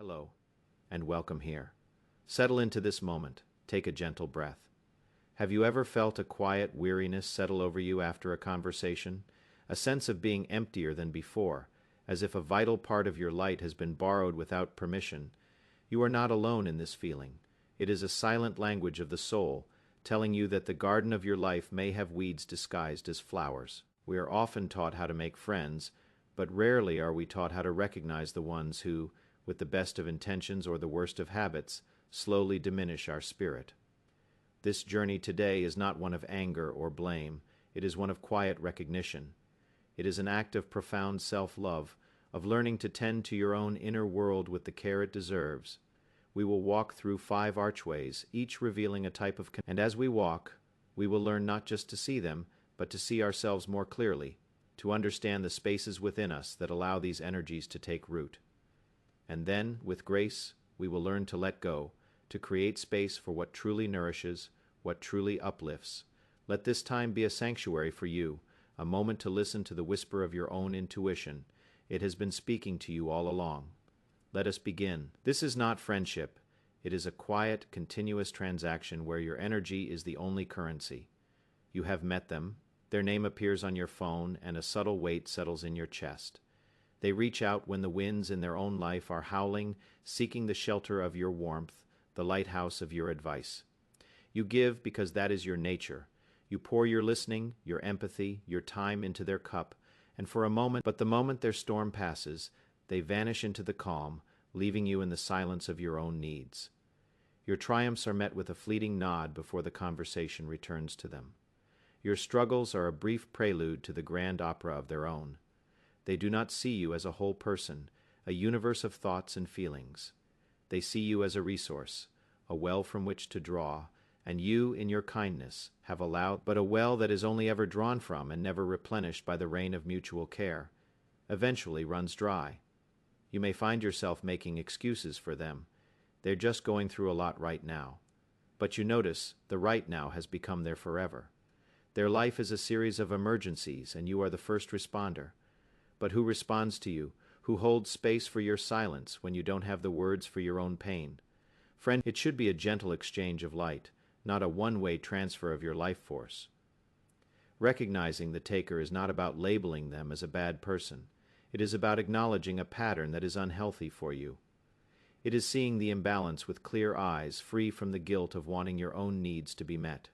Hello, and welcome here. Settle into this moment. Take a gentle breath. Have you ever felt a quiet weariness settle over you after a conversation? A sense of being emptier than before, as if a vital part of your light has been borrowed without permission? You are not alone in this feeling. It is a silent language of the soul, telling you that the garden of your life may have weeds disguised as flowers. We are often taught how to make friends, but rarely are we taught how to recognize the ones who, with the best of intentions or the worst of habits, slowly diminish our spirit. This journey today is not one of anger or blame. It is one of quiet recognition. It is an act of profound self-love, of learning to tend to your own inner world with the care it deserves. We will walk through 5 archways, each revealing a type of and as we walk, we will learn not just to see them, but to see ourselves more clearly, to understand the spaces within us that allow these energies to take root. And then, with grace, we will learn to let go, to create space for what truly nourishes, what truly uplifts. Let this time be a sanctuary for you, a moment to listen to the whisper of your own intuition. It has been speaking to you all along. Let us begin. This is not friendship. It is a quiet, continuous transaction where your energy is the only currency. You have met them. Their name appears on your phone, and a subtle weight settles in your chest. They reach out when the winds in their own life are howling, seeking the shelter of your warmth, the lighthouse of your advice. You give because that is your nature. You pour your listening, your empathy, your time into their cup, and for a moment, but the moment their storm passes, they vanish into the calm, leaving you in the silence of your own needs. Your triumphs are met with a fleeting nod before the conversation returns to them. Your struggles are a brief prelude to the grand opera of their own. They do not see you as a whole person, a universe of thoughts and feelings. They see you as a resource, a well from which to draw, and you, in your kindness, have allowed but a well that is only ever drawn from and never replenished by the rain of mutual care, eventually runs dry. You may find yourself making excuses for them. They're just going through a lot right now. But you notice the right now has become their forever. Their life is a series of emergencies, and you are the first responder. But who responds to you? Who holds space for your silence when you don't have the words for your own pain? Friend, it should be a gentle exchange of light, not a one-way transfer of your life force. Recognizing the taker is not about labeling them as a bad person. It is about acknowledging a pattern that is unhealthy for you. It is seeing the imbalance with clear eyes, free from the guilt of wanting your own needs to be met.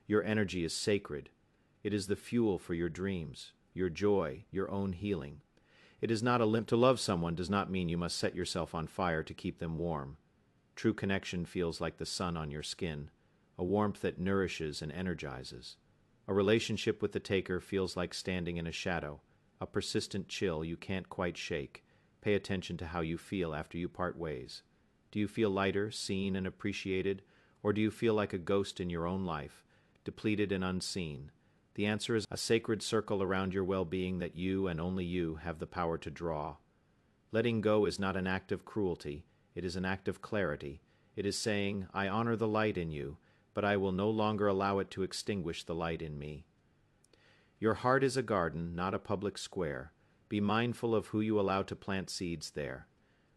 Your energy is sacred. It is the fuel for your dreams, your joy, your own healing. It is not a limp. To love someone does not mean you must set yourself on fire to keep them warm. True connection feels like the sun on your skin, a warmth that nourishes and energizes. A relationship with the taker feels like standing in a shadow, a persistent chill you can't quite shake. Pay attention to how you feel after you part ways. Do you feel lighter, seen, and appreciated, or do you feel like a ghost in your own life, depleted and unseen? The answer is a sacred circle around your well-being that you and only you have the power to draw. Letting go is not an act of cruelty. It is an act of clarity. It is saying, I honor the light in you, but I will no longer allow it to extinguish the light in me. Your heart is a garden, not a public square. Be mindful of who you allow to plant seeds there.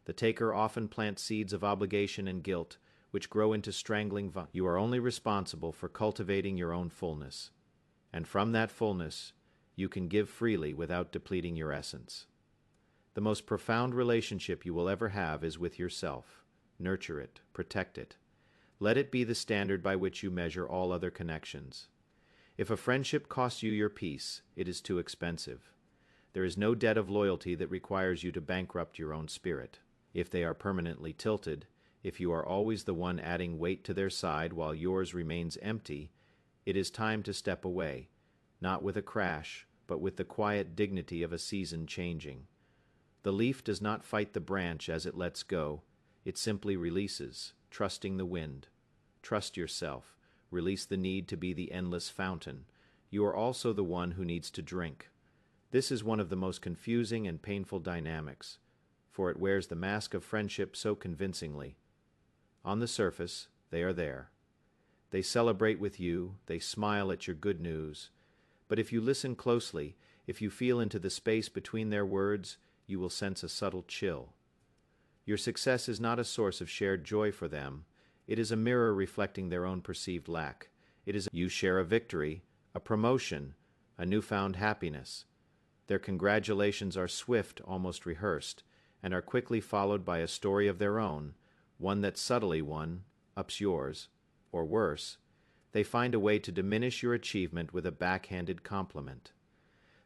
The taker often plants seeds of obligation and guilt, which grow into strangling vines. You are only responsible for cultivating your own fullness. And from that fullness, you can give freely without depleting your essence. The most profound relationship you will ever have is with yourself. Nurture it, protect it. Let it be the standard by which you measure all other connections. If a friendship costs you your peace, it is too expensive. There is no debt of loyalty that requires you to bankrupt your own spirit. If they are permanently tilted, if you are always the one adding weight to their side while yours remains empty, it is time to step away, not with a crash, but with the quiet dignity of a season changing. The leaf does not fight the branch as it lets go. It simply releases, trusting the wind. Trust yourself. Release the need to be the endless fountain. You are also the one who needs to drink. This is one of the most confusing and painful dynamics, for it wears the mask of friendship so convincingly. On the surface, they are there. They celebrate with you, they smile at your good news. But if you listen closely, if you feel into the space between their words, you will sense a subtle chill. Your success is not a source of shared joy for them. It is a mirror reflecting their own perceived lack. You share a victory, a promotion, a newfound happiness. Their congratulations are swift, almost rehearsed, and are quickly followed by a story of their own, one that subtly ups yours, or worse. They find a way to diminish your achievement with a backhanded compliment.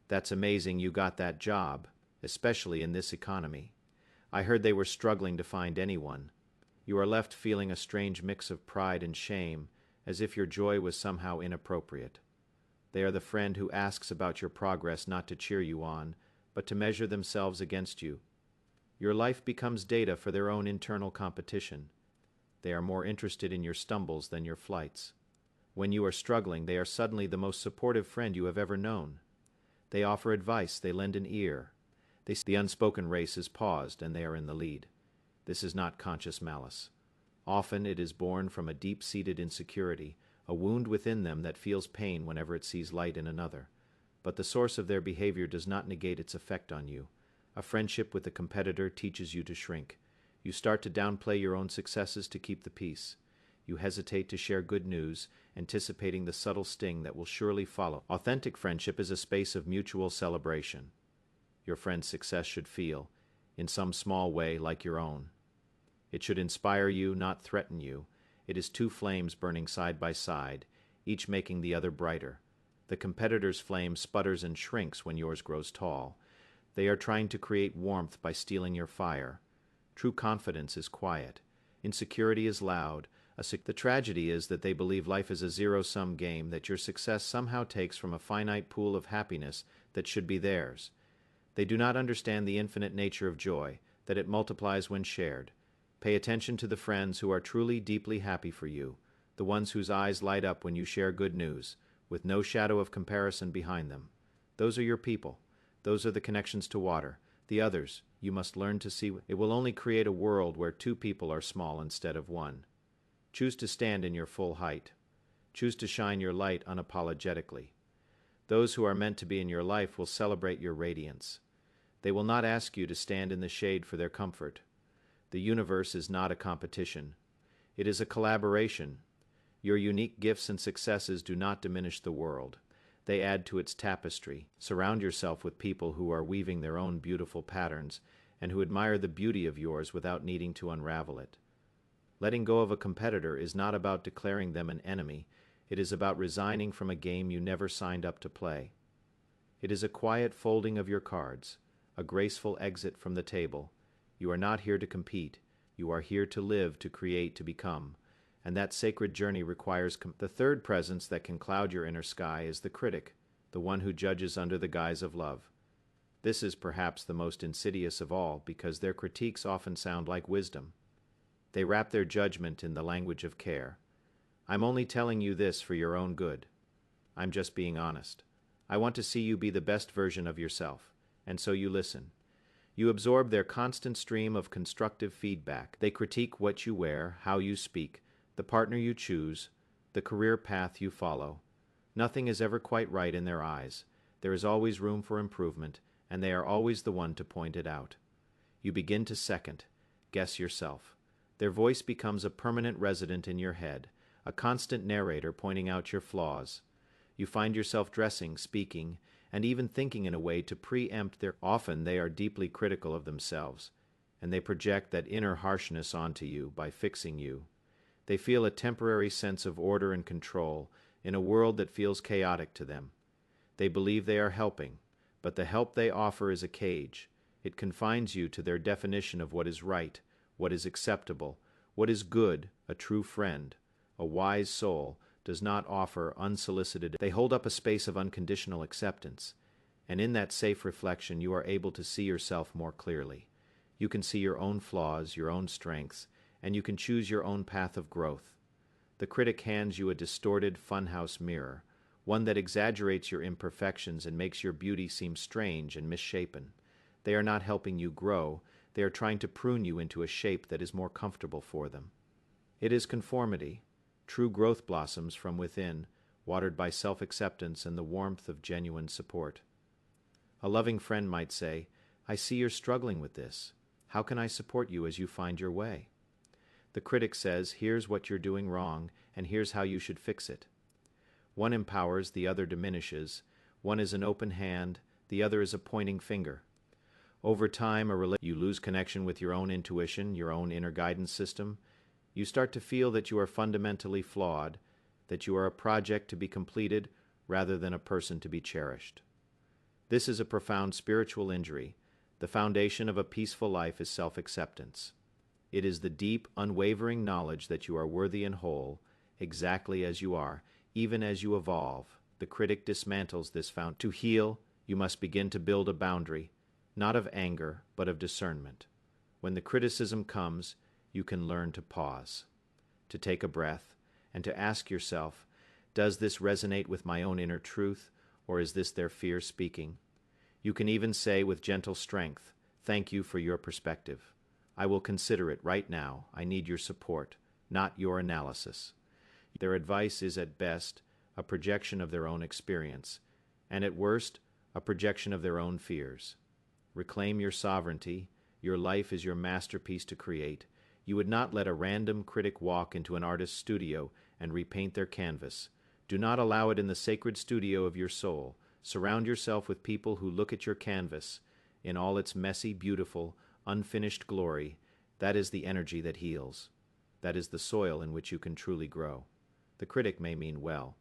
That's amazing you got that job, especially in this economy. I heard they were struggling to find anyone. You are left feeling a strange mix of pride and shame, as if your joy was somehow inappropriate. They are the friend who asks about your progress not to cheer you on, but to measure themselves against you. Your life becomes data for their own internal competition. They are more interested in your stumbles than your flights. When you are struggling, they are suddenly the most supportive friend you have ever known. They offer advice, they lend an ear. The unspoken race is paused, and they are in the lead. This is not conscious malice. Often it is born from a deep-seated insecurity, a wound within them that feels pain whenever it sees light in another. But the source of their behavior does not negate its effect on you. A friendship with a competitor teaches you to shrink. You start to downplay your own successes to keep the peace. You hesitate to share good news, anticipating the subtle sting that will surely follow. Authentic friendship is a space of mutual celebration. Your friend's success should feel, in some small way, like your own. It should inspire you, not threaten you. It is two flames burning side by side, each making the other brighter. The competitor's flame sputters and shrinks when yours grows tall. They are trying to create warmth by stealing your fire. True confidence is quiet. Insecurity is loud. The tragedy is that they believe life is a zero-sum game, that your success somehow takes from a finite pool of happiness that should be theirs. They do not understand the infinite nature of joy, that it multiplies when shared. Pay attention to the friends who are truly deeply happy for you, the ones whose eyes light up when you share good news, with no shadow of comparison behind them. Those are your people. Those are the connections to water. The others, you must learn to see. It will only create a world where two people are small instead of one. Choose to stand in your full height. Choose to shine your light unapologetically. Those who are meant to be in your life will celebrate your radiance. They will not ask you to stand in the shade for their comfort. The universe is not a competition. It is a collaboration. Your unique gifts and successes do not diminish the world. They add to its tapestry. Surround yourself with people who are weaving their own beautiful patterns and who admire the beauty of yours without needing to unravel it. Letting go of a competitor is not about declaring them an enemy. It is about resigning from a game you never signed up to play. It is a quiet folding of your cards, a graceful exit from the table. You are not here to compete. You are here to live, to create, to become. And that sacred journey requires the third presence that can cloud your inner sky is the critic, the one who judges under the guise of love. This is perhaps the most insidious of all, because their critiques often sound like wisdom. They wrap their judgment in the language of care. I'm only telling you this for your own good. I'm just being honest. I want to see you be the best version of yourself, and so you listen. You absorb their constant stream of constructive feedback. They critique what you wear, how you speak, the partner you choose, the career path you follow. Nothing is ever quite right in their eyes. There is always room for improvement, and they are always the one to point it out. You begin to second, guess yourself. Their voice becomes a permanent resident in your head, a constant narrator pointing out your flaws. You find yourself dressing, speaking, and even thinking in a way to preempt their. Often they are deeply critical of themselves, and they project that inner harshness onto you by fixing you. They feel a temporary sense of order and control in a world that feels chaotic to them. They believe they are helping, but the help they offer is a cage. It confines you to their definition of what is right, what is acceptable, what is good. A true friend, a wise soul, does not offer unsolicited. They hold up a space of unconditional acceptance, and in that safe reflection you are able to see yourself more clearly. You can see your own flaws, your own strengths, and you can choose your own path of growth. The critic hands you a distorted funhouse mirror, one that exaggerates your imperfections and makes your beauty seem strange and misshapen. They are not helping you grow. They are trying to prune you into a shape that is more comfortable for them. It is conformity. True growth blossoms from within, watered by self-acceptance and the warmth of genuine support. A loving friend might say, "I see you're struggling with this. How can I support you as you find your way? The critic says, here's what you're doing wrong, and here's how you should fix it. One empowers, the other diminishes. One is an open hand, the other is a pointing finger. Over time, you lose connection with your own intuition, your own inner guidance system. You start to feel that you are fundamentally flawed, that you are a project to be completed rather than a person to be cherished. This is a profound spiritual injury. The foundation of a peaceful life is self-acceptance. It is the deep, unwavering knowledge that you are worthy and whole, exactly as you are, even as you evolve. The critic dismantles this foundation. To heal, you must begin to build a boundary, not of anger, but of discernment. When the criticism comes, you can learn to pause, to take a breath, and to ask yourself, does this resonate with my own inner truth, or is this their fear speaking? You can even say with gentle strength, thank you for your perspective. I will consider it right now. I need your support, not your analysis. Their advice is at best a projection of their own experience, and at worst, a projection of their own fears. Reclaim your sovereignty. Your life is your masterpiece to create. You would not let a random critic walk into an artist's studio and repaint their canvas. Do not allow it in the sacred studio of your soul. Surround yourself with people who look at your canvas in all its messy, beautiful, unfinished glory. That is the energy that heals. That is the soil in which you can truly grow. The critic may mean well,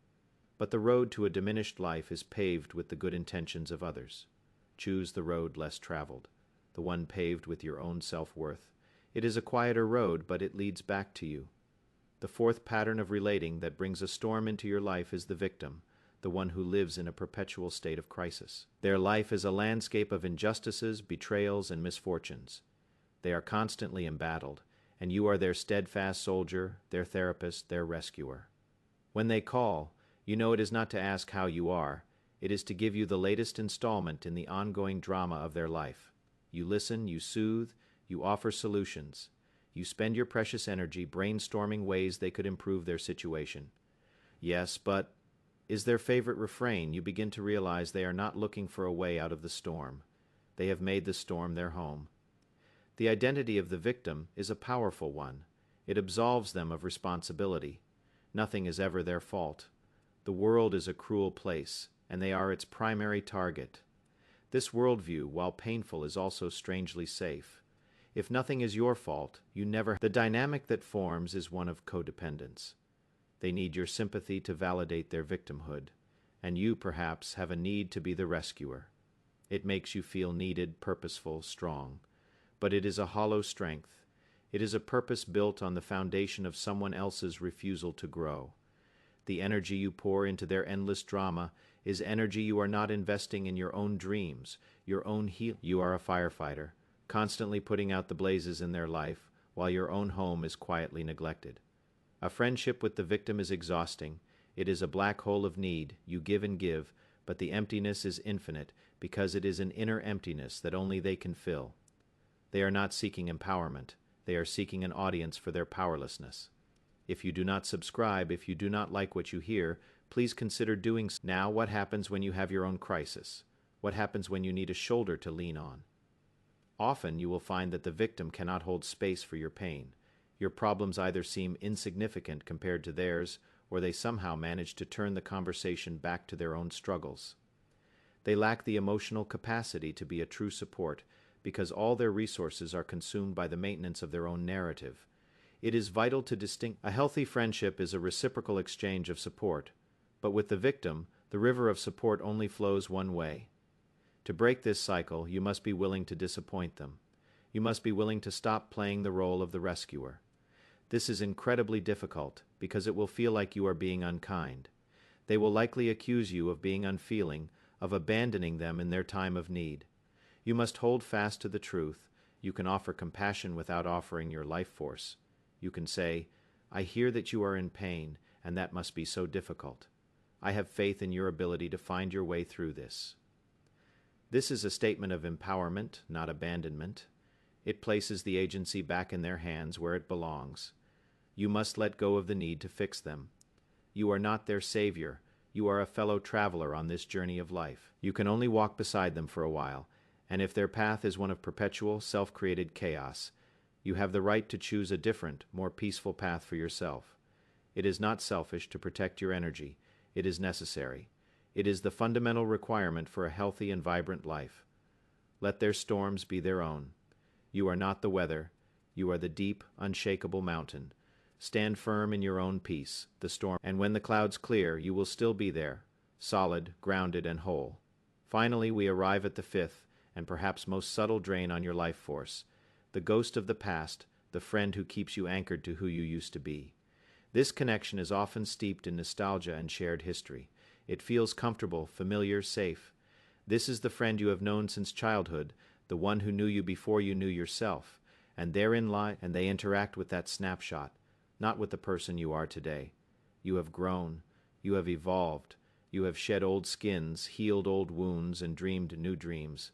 but the road to a diminished life is paved with the good intentions of others. Choose the road less traveled, the one paved with your own self-worth. It is a quieter road, but it leads back to you. The fourth pattern of relating that brings a storm into your life is the victim, the one who lives in a perpetual state of crisis. Their life is a landscape of injustices, betrayals, and misfortunes. They are constantly embattled, and you are their steadfast soldier, their therapist, their rescuer. When they call, you know it is not to ask how you are. It is to give you the latest installment in the ongoing drama of their life. You listen, you soothe, you offer solutions. You spend your precious energy brainstorming ways they could improve their situation. Yes, but is their favorite refrain. You begin to realize they are not looking for a way out of the storm. They have made the storm their home. The identity of the victim is a powerful one. It absolves them of responsibility. Nothing is ever their fault. The world is a cruel place, and they are its primary target. This worldview, while painful, is also strangely safe. If nothing is your fault, you never. The dynamic that forms is one of codependence. They need your sympathy to validate their victimhood, and you, perhaps, have a need to be the rescuer. It makes you feel needed, purposeful, strong. But it is a hollow strength. It is a purpose built on the foundation of someone else's refusal to grow. The energy you pour into their endless drama is energy you are not investing in your own dreams, your own healing. You are a firefighter, constantly putting out the blazes in their life, while your own home is quietly neglected. A friendship with the victim is exhausting. It is a black hole of need. You give and give, but the emptiness is infinite because it is an inner emptiness that only they can fill. They are not seeking empowerment. They are seeking an audience for their powerlessness. If you do not subscribe, if you do not like what you hear, please consider doing so. Now, what happens when you have your own crisis? What happens when you need a shoulder to lean on? Often you will find that the victim cannot hold space for your pain. Your problems either seem insignificant compared to theirs, or they somehow manage to turn the conversation back to their own struggles. They lack the emotional capacity to be a true support because all their resources are consumed by the maintenance of their own narrative. It is vital to distinguish. A healthy friendship is a reciprocal exchange of support, but with the victim, the river of support only flows one way. To break this cycle, you must be willing to disappoint them. You must be willing to stop playing the role of the rescuer. This is incredibly difficult because it will feel like you are being unkind. They will likely accuse you of being unfeeling, of abandoning them in their time of need. You must hold fast to the truth. You can offer compassion without offering your life force. You can say, I hear that you are in pain, and that must be so difficult. I have faith in your ability to find your way through this. This is a statement of empowerment, not abandonment. It places the agency back in their hands where it belongs. You must let go of the need to fix them. You are not their savior. You are a fellow traveler on this journey of life. You can only walk beside them for a while, And if their path is one of perpetual, self-created chaos, you have the right to choose a different, more peaceful path for yourself. It is not selfish to protect your energy. It is necessary. It is the fundamental requirement for a healthy and vibrant life. Let their storms be their own. You are not the weather. You are the deep, unshakable mountain. Stand firm in your own peace, the storm, and when the clouds clear, you will still be there, solid, grounded, and whole. Finally, we arrive at the fifth, and perhaps most subtle drain on your life force, the ghost of the past, the friend who keeps you anchored to who you used to be. This connection is often steeped in nostalgia and shared history. It feels comfortable, familiar, safe. This is the friend you have known since childhood, the one who knew you before you knew yourself, and therein lie, and they interact with that snapshot, not with the person you are today. You have grown, you have evolved, you have shed old skins, healed old wounds, and dreamed new dreams.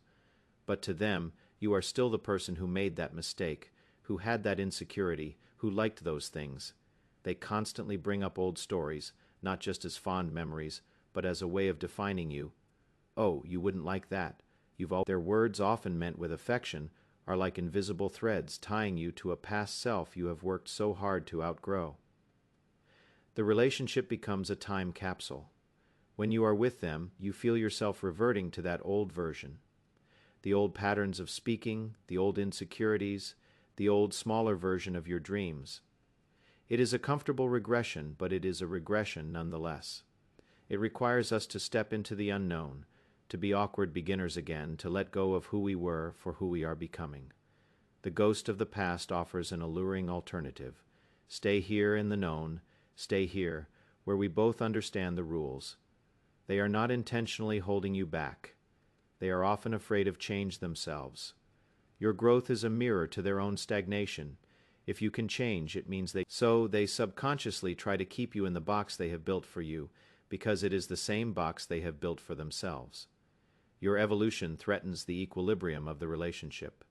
But to them, you are still the person who made that mistake, who had that insecurity, who liked those things. They constantly bring up old stories, not just as fond memories, but as a way of defining you. Oh, you wouldn't like that. Their words, often meant with affection, are like invisible threads tying you to a past self you have worked so hard to outgrow. The relationship becomes a time capsule. When you are with them, you feel yourself reverting to that old version. The old patterns of speaking, the old insecurities, the old smaller version of your dreams. It is a comfortable regression, but it is a regression nonetheless. It requires us to step into the unknown, to be awkward beginners again, to let go of who we were for who we are becoming. The ghost of the past offers an alluring alternative. Stay here in the known, stay here, where we both understand the rules. They are not intentionally holding you back. They are often afraid of change themselves. Your growth is a mirror to their own stagnation. If you can change, it means they subconsciously try to keep you in the box they have built for you, because it is the same box they have built for themselves. Your evolution threatens the equilibrium of the relationship.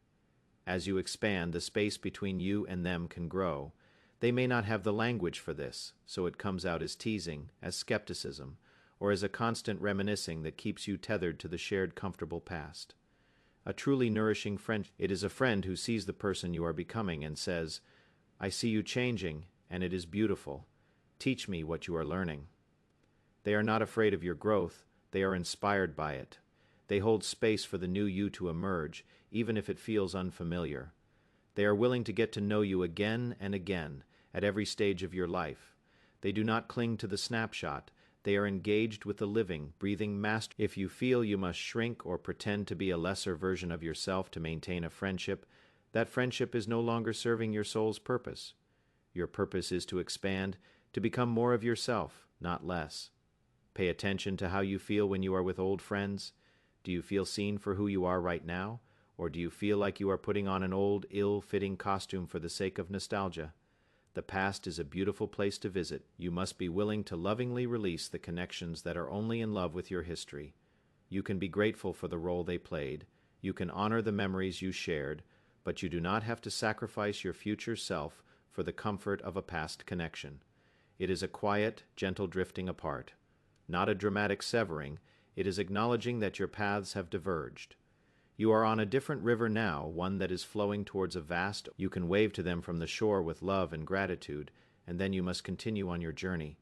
As you expand, the space between you and them can grow. They may not have the language for this, so it comes out as teasing, as skepticism, or as a constant reminiscing that keeps you tethered to the shared comfortable past. A truly nourishing friend, it is a friend who sees the person you are becoming and says, "I see you changing, and it is beautiful. Teach me what you are learning." They are not afraid of your growth, they are inspired by it. They hold space for the new you to emerge, even if it feels unfamiliar. They are willing to get to know you again and again, at every stage of your life. They do not cling to the snapshot. They are engaged with the living, breathing master. If you feel you must shrink or pretend to be a lesser version of yourself to maintain a friendship, that friendship is no longer serving your soul's purpose. Your purpose is to expand, to become more of yourself, not less. Pay attention to how you feel when you are with old friends. Do you feel seen for who you are right now, or do you feel like you are putting on an old, ill-fitting costume for the sake of nostalgia? The past is a beautiful place to visit. You must be willing to lovingly release the connections that are only in love with your history. You can be grateful for the role they played. You can honor the memories you shared, but you do not have to sacrifice your future self for the comfort of a past connection. It is a quiet, gentle drifting apart. Not a dramatic severing. It is acknowledging that your paths have diverged. You are on a different river now, one that is flowing towards a vast. You can wave to them from the shore with love and gratitude, and then you must continue on your journey.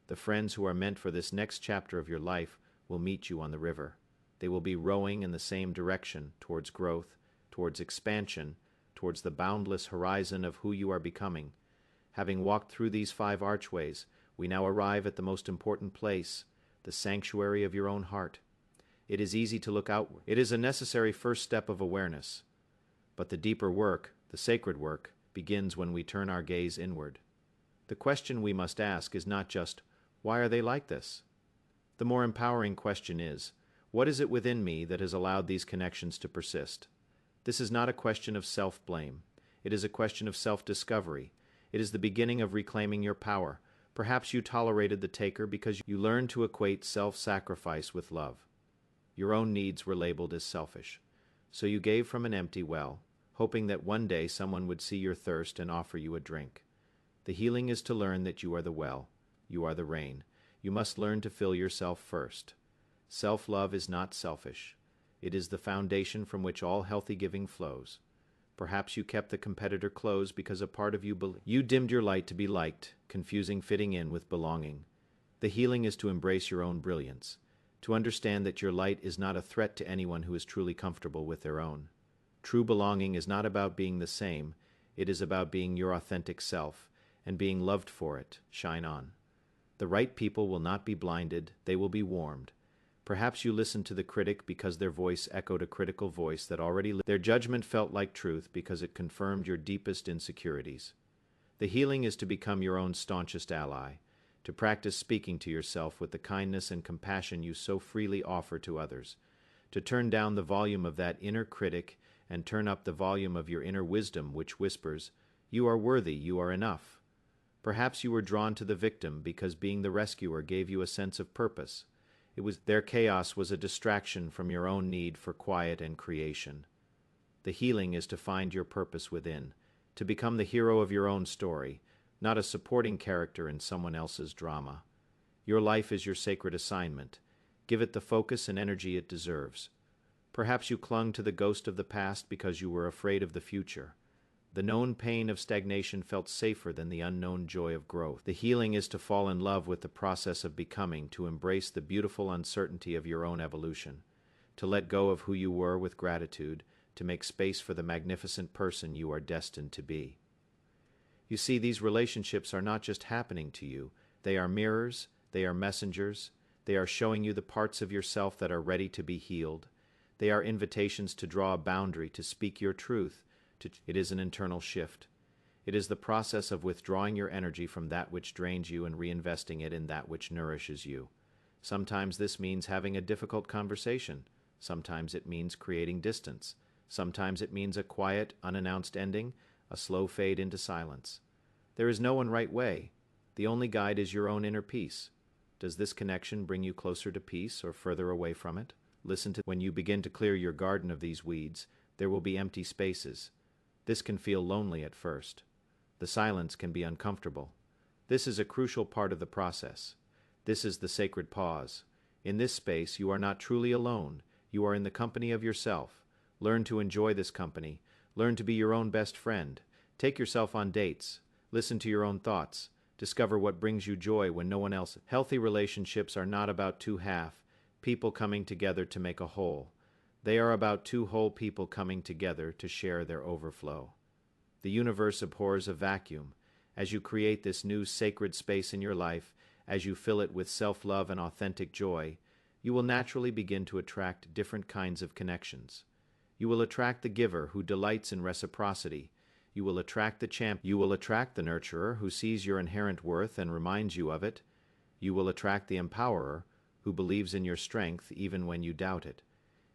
The friends who are meant for this next chapter of your life will meet you on the river. They will be rowing in the same direction, towards growth, towards expansion, towards the boundless horizon of who you are becoming. Having walked through these 5 archways, we now arrive at the most important place, the sanctuary of your own heart. It is easy to look outward. It is a necessary first step of awareness. But the deeper work, the sacred work, begins when we turn our gaze inward. The question we must ask is not just, why are they like this? The more empowering question is, what is it within me that has allowed these connections to persist? This is not a question of self-blame. It is a question of self-discovery. It is the beginning of reclaiming your power. Perhaps you tolerated the taker because you learned to equate self-sacrifice with love. Your own needs were labeled as selfish. So you gave from an empty well, hoping that one day someone would see your thirst and offer you a drink. The healing is to learn that you are the well. You are the rain. You must learn to fill yourself first. Self-love is not selfish. It is the foundation from which all healthy giving flows. Perhaps you kept the competitor closed because a part of you dimmed your light to be liked, confusing fitting in with belonging. The healing is to embrace your own brilliance, to understand that your light is not a threat to anyone who is truly comfortable with their own. True belonging is not about being the same, it is about being your authentic self, and being loved for it. Shine on. The right people will not be blinded, they will be warmed. Perhaps you listened to the critic because their voice echoed a critical voice that already lived. Their judgment felt like truth because it confirmed your deepest insecurities. The healing is to become your own staunchest ally, to practice speaking to yourself with the kindness and compassion you so freely offer to others, to turn down the volume of that inner critic and turn up the volume of your inner wisdom which whispers, "You are worthy, you are enough." Perhaps you were drawn to the victim because being the rescuer gave you a sense of purpose. Their chaos was a distraction from your own need for quiet and creation. The healing is to find your purpose within, to become the hero of your own story, not a supporting character in someone else's drama. Your life is your sacred assignment. Give it the focus and energy it deserves. Perhaps you clung to the ghost of the past because you were afraid of the future. The known pain of stagnation felt safer than the unknown joy of growth. The healing is to fall in love with the process of becoming, to embrace the beautiful uncertainty of your own evolution, to let go of who you were with gratitude, to make space for the magnificent person you are destined to be. You see, these relationships are not just happening to you. They are mirrors, they are messengers, they are showing you the parts of yourself that are ready to be healed. They are invitations to draw a boundary, to speak your truth. It is an internal shift. It is the process of withdrawing your energy from that which drains you and reinvesting it in that which nourishes you. Sometimes this means having a difficult conversation. Sometimes it means creating distance. Sometimes it means a quiet, unannounced ending, a slow fade into silence. There is no one right way. The only guide is your own inner peace. Does this connection bring you closer to peace or further away from it? Listen to when you begin to clear your garden of these weeds, there will be empty spaces. This can feel lonely at first. The silence can be uncomfortable. This is a crucial part of the process. This is the sacred pause. In this space, you are not truly alone. You are in the company of yourself. Learn to enjoy this company. Learn to be your own best friend. Take yourself on dates. Listen to your own thoughts. Discover what brings you joy when no one else. Healthy relationships are not about two people coming together to make a whole. They are about two whole people coming together to share their overflow. The universe abhors a vacuum. As you create this new sacred space in your life, as you fill it with self-love and authentic joy, you will naturally begin to attract different kinds of connections. You will attract the giver who delights in reciprocity. You will attract the champion. You will attract the nurturer who sees your inherent worth and reminds you of it. You will attract the empowerer who believes in your strength even when you doubt it.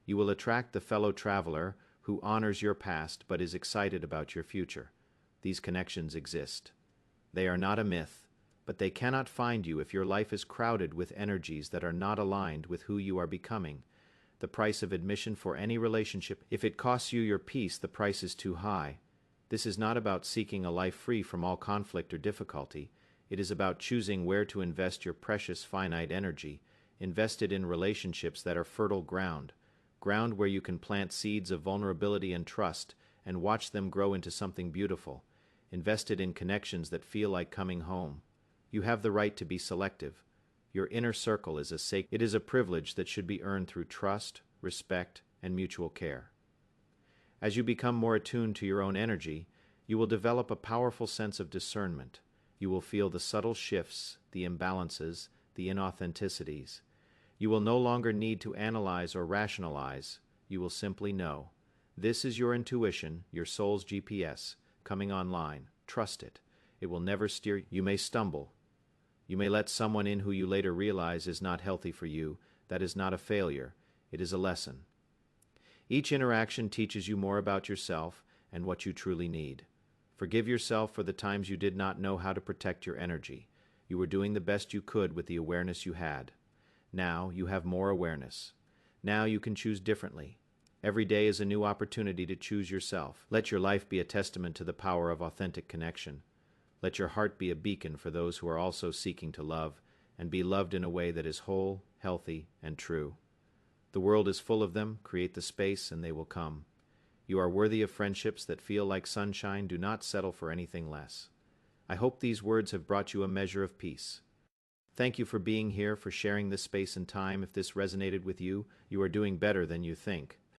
You will attract the fellow traveler who honors your past but is excited about your future. These connections exist. They are not a myth, but they cannot find you if your life is crowded with energies that are not aligned with who you are becoming. The price of admission for any relationship, if it costs you your peace, the price is too high. This is not about seeking a life free from all conflict or difficulty. It is about choosing where to invest your precious finite energy, invested in relationships that are fertile ground where you can plant seeds of vulnerability and trust and watch them grow into something beautiful, invested in connections that feel like coming home. You have the right to be selective. Your inner circle is it is a privilege that should be earned through trust, respect, and mutual care. As you become more attuned to your own energy, you will develop a powerful sense of discernment. You will feel the subtle shifts, the imbalances, the inauthenticities. You will no longer need to analyze or rationalize. You will simply know. This is your intuition, your soul's GPS, coming online. Trust it. It will never steer. You may stumble. You may let someone in who you later realize is not healthy for you. That is not a failure. It is a lesson. Each interaction teaches you more about yourself and what you truly need. Forgive yourself for the times you did not know how to protect your energy. You were doing the best you could with the awareness you had. Now you have more awareness. Now you can choose differently. Every day is a new opportunity to choose yourself. Let your life be a testament to the power of authentic connection. Let your heart be a beacon for those who are also seeking to love, and be loved in a way that is whole, healthy, and true. The world is full of them. Create the space and they will come. You are worthy of friendships that feel like sunshine. Do not settle for anything less. I hope these words have brought you a measure of peace. Thank you for being here, for sharing this space and time. If this resonated with you, you are doing better than you think.